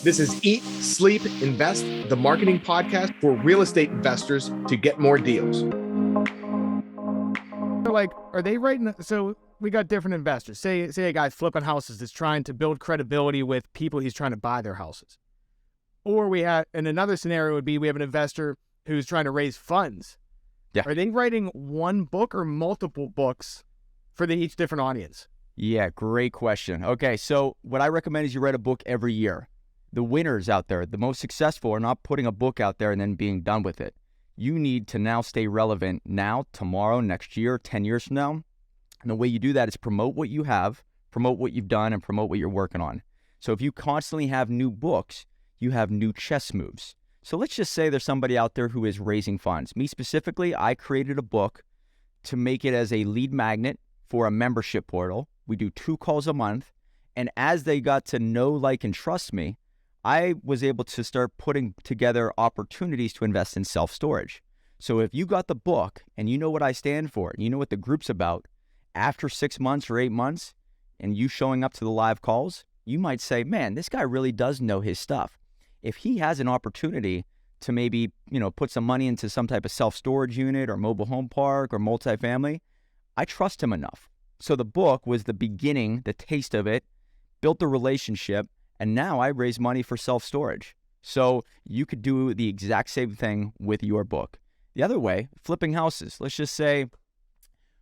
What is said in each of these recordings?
This is Eat, Sleep, Invest, the marketing podcast for real estate investors to get more deals. Like, are they writing? So we got different investors. Say a guy's flipping houses that's trying to build credibility with people he's trying to buy their houses. Or we have, and another scenario would be we have an investor who's trying to raise funds. Yeah. Are they writing one book or multiple books for each different audience? Yeah, great question. Okay, so what I recommend is you write a book every year. The winners out there, the most successful, are not putting a book out there and then being done with it. You need to now stay relevant now, tomorrow, next year, 10 years from now. And the way you do that is promote what you have, promote what you've done, and promote what you're working on. So if you constantly have new books, you have new chess moves. So let's just say there's somebody out there who is raising funds. Me specifically, I created a book to make it as a lead magnet for a membership portal. We do 2 calls a month. And as they got to know, like, and trust me, I was able to start putting together opportunities to invest in self-storage. So if you got the book and you know what I stand for, and you know what the group's about, after 6 months or 8 months, and you showing up to the live calls, you might say, man, this guy really does know his stuff. If he has an opportunity to maybe, put some money into some type of self-storage unit or mobile home park or multifamily, I trust him enough. So the book was the beginning, the taste of it, built the relationship, and now I raise money for self-storage. So you could do the exact same thing with your book. The other way, flipping houses. Let's just say,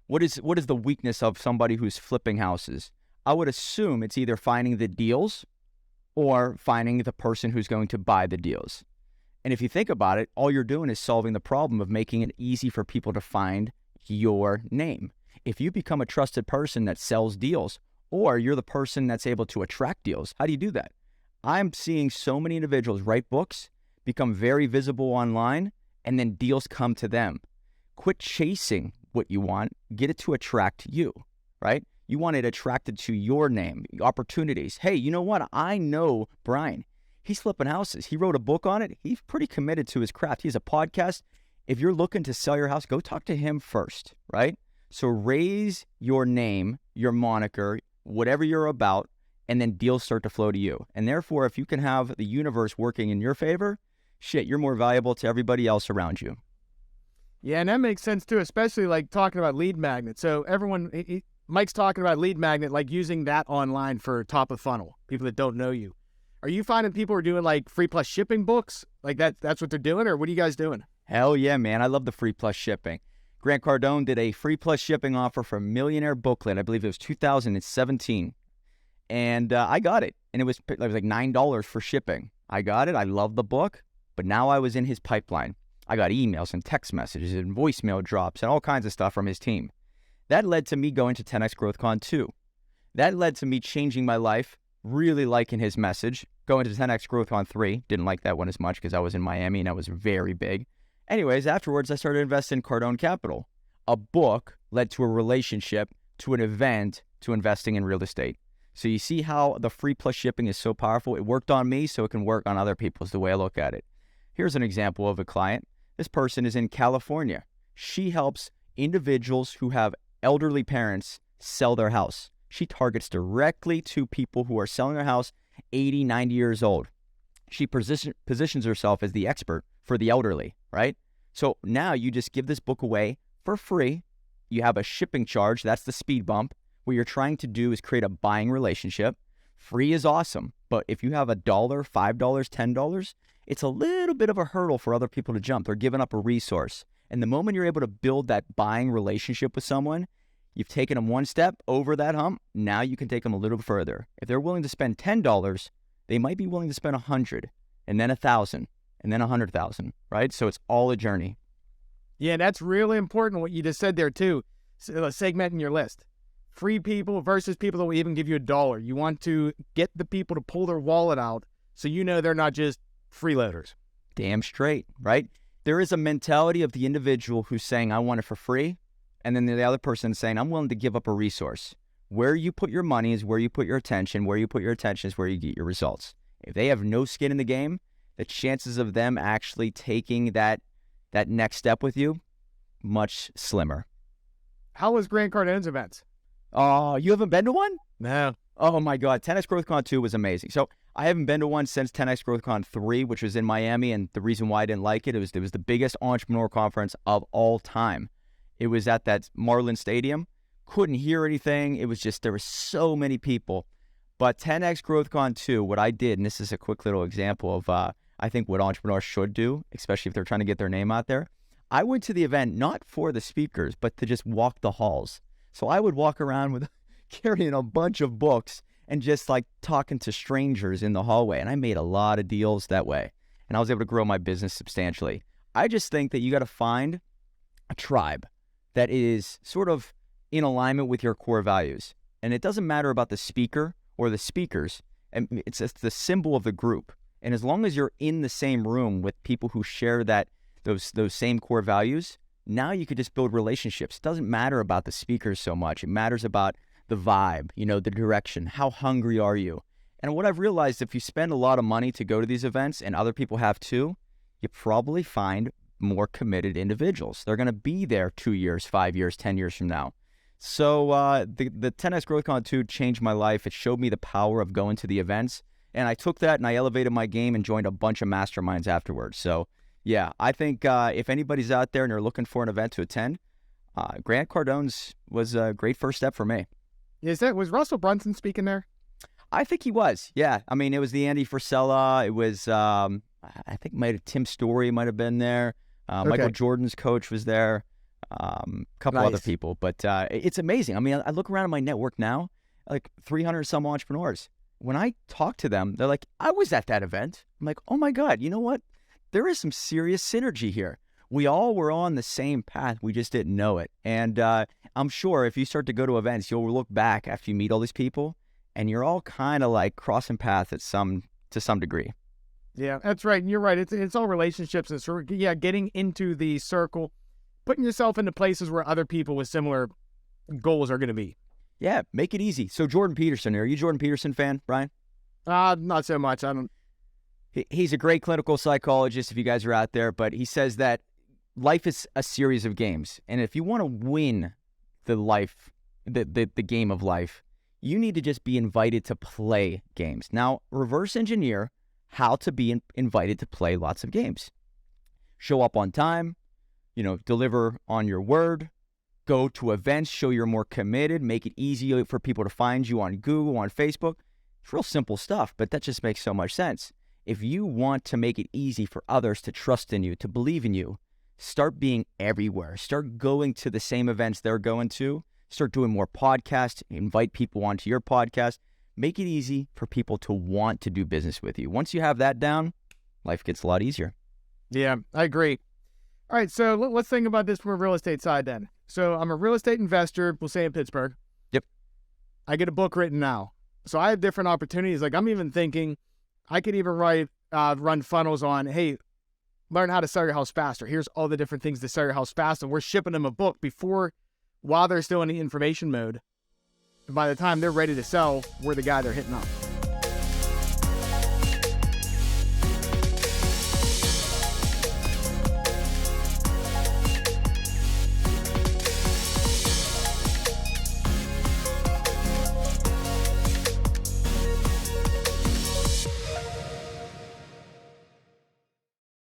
what is the weakness of somebody who's flipping houses? I would assume it's either finding the deals or finding the person who's going to buy the deals. And if you think about it, all you're doing is solving the problem of making it easy for people to find your name. If you become a trusted person that sells deals, or you're the person that's able to attract deals, how do you do that? I'm seeing so many individuals write books, become very visible online, and then deals come to them. Quit chasing what you want, get it to attract you, right? You want it attracted to your name, opportunities. Hey, you know what? I know Brian. He's flipping houses. He wrote a book on it. He's pretty committed to his craft. He has a podcast. If you're looking to sell your house, go talk to him first, right? So raise your name, your moniker, whatever you're about, and then deals start to flow to you. And therefore, if you can have the universe working in your favor, you're more valuable to everybody else around you. Yeah, and that makes sense too, especially like talking about lead magnet. So everyone, Mike's talking about lead magnet, like using that online for top of funnel, people that don't know you. Are you finding people are doing like free plus shipping books? Like that's what they're doing, or what are you guys doing? Hell yeah, man. I love the free plus shipping. Grant Cardone did a free plus shipping offer for Millionaire Booklet. I believe it was 2017. And I got it. And it was like $9 for shipping. I got it. I love the book. But now I was in his pipeline. I got emails and text messages and voicemail drops and all kinds of stuff from his team. That led to me going to 10X GrowthCon 2. That led to me changing my life, really liking his message. Going to 10X GrowthCon 3. Didn't like that one as much because I was in Miami and I was very big. Anyways, afterwards, I started investing in Cardone Capital. A book led to a relationship, to an event, to investing in real estate. So you see how the free plus shipping is so powerful? It worked on me, so it can work on other people is the way I look at it. Here's an example of a client. This person is in California. She helps individuals who have elderly parents sell their house. She targets directly to people who are selling their house 80, 90 years old. She positions herself as the expert for the elderly, right? So now you just give this book away for free. You have a shipping charge. That's the speed bump. What you're trying to do is create a buying relationship. Free is awesome. But if you have $1, $5, $10, it's a little bit of a hurdle for other people to jump. They're giving up a resource. And the moment you're able to build that buying relationship with someone, you've taken them one step over that hump. Now you can take them a little further. If they're willing to spend $10, they might be willing to spend $100 and then $1,000 and then $100,000, right? So it's all a journey. Yeah, that's really important what you just said there too. Segmenting your list. Free people versus people that will even give you $1. You want to get the people to pull their wallet out so you know they're not just freeloaders. Damn straight, right? There is a mentality of the individual who's saying, I want it for free. And then the other person saying, I'm willing to give up a resource. Where you put your money is where you put your attention. Where you put your attention is where you get your results. If they have no skin in the game, the chances of them actually taking that next step with you, much slimmer. How was Grant Cardone's events? Oh, you haven't been to one? No. Oh my God. 10X GrowthCon 2 was amazing. So I haven't been to one since 10X GrowthCon 3, which was in Miami, and the reason why I didn't like it was the biggest entrepreneur conference of all time. It was at that Marlin Stadium. Couldn't hear anything. It was just, there were so many people. But 10X GrowthCon 2, what I did, and this is a quick little example of, I think, what entrepreneurs should do, especially if they're trying to get their name out there. I went to the event not for the speakers, but to just walk the halls. So I would walk around with carrying a bunch of books and just like talking to strangers in the hallway. And I made a lot of deals that way. And I was able to grow my business substantially. I just think that you got to find a tribe that is sort of in alignment with your core values. And it doesn't matter about the speaker or the speakers. And it's the symbol of the group. And as long as you're in the same room with people who share those same core values, now you could just build relationships. It doesn't matter about the speakers so much. It matters about the vibe, the direction. How hungry are you? And what I've realized, if you spend a lot of money to go to these events, and other people have too, you probably find more committed individuals. They're going to be there 2 years, 5 years, 10 years from now. So the 10X GrowthCon 2 changed my life. It showed me the power of going to the events. And I took that and I elevated my game and joined a bunch of masterminds afterwards. So yeah, I think if anybody's out there and they're looking for an event to attend, Grant Cardone's was a great first step for me. Was Russell Brunson speaking there? I think he was. Yeah. I mean, it was the Andy Frisella. It was, I think Tim Story might have been there. Michael Jordan's coach was there. A couple other people. But it's amazing. I mean, I look around at my network now, like 300 some entrepreneurs. When I talk to them, they're like, I was at that event. I'm like, oh my God, you know what? There is some serious synergy here. We all were on the same path. We just didn't know it. And I'm sure if you start to go to events, you'll look back after you meet all these people and you're all kind of like crossing paths to some degree. Yeah, that's right. And you're right. It's all relationships. And so, yeah, getting into the circle, putting yourself into places where other people with similar goals are going to be. Yeah, make it easy. So Jordan Peterson, are you a Jordan Peterson fan, Brian? Not so much. I don't. He's a great clinical psychologist if you guys are out there, but he says that life is a series of games. And if you want to win the game of life, you need to just be invited to play games. Now, reverse engineer how to be invited to play lots of games. Show up on time, deliver on your word, go to events, show you're more committed, make it easy for people to find you on Google, on Facebook. It's real simple stuff, but that just makes so much sense. If you want to make it easy for others to trust in you, to believe in you, start being everywhere. Start going to the same events they're going to. Start doing more podcasts. Invite people onto your podcast. Make it easy for people to want to do business with you. Once you have that down, life gets a lot easier. Yeah, I agree. All right, so let's think about this from a real estate side then. So I'm a real estate investor, we'll say in Pittsburgh. Yep. I get a book written now. So I have different opportunities. Like I'm even thinking I could even run funnels on, hey, learn how to sell your house faster. Here's all the different things to sell your house faster. We're shipping them a book while they're still in the information mode. And by the time they're ready to sell, we're the guy they're hitting up.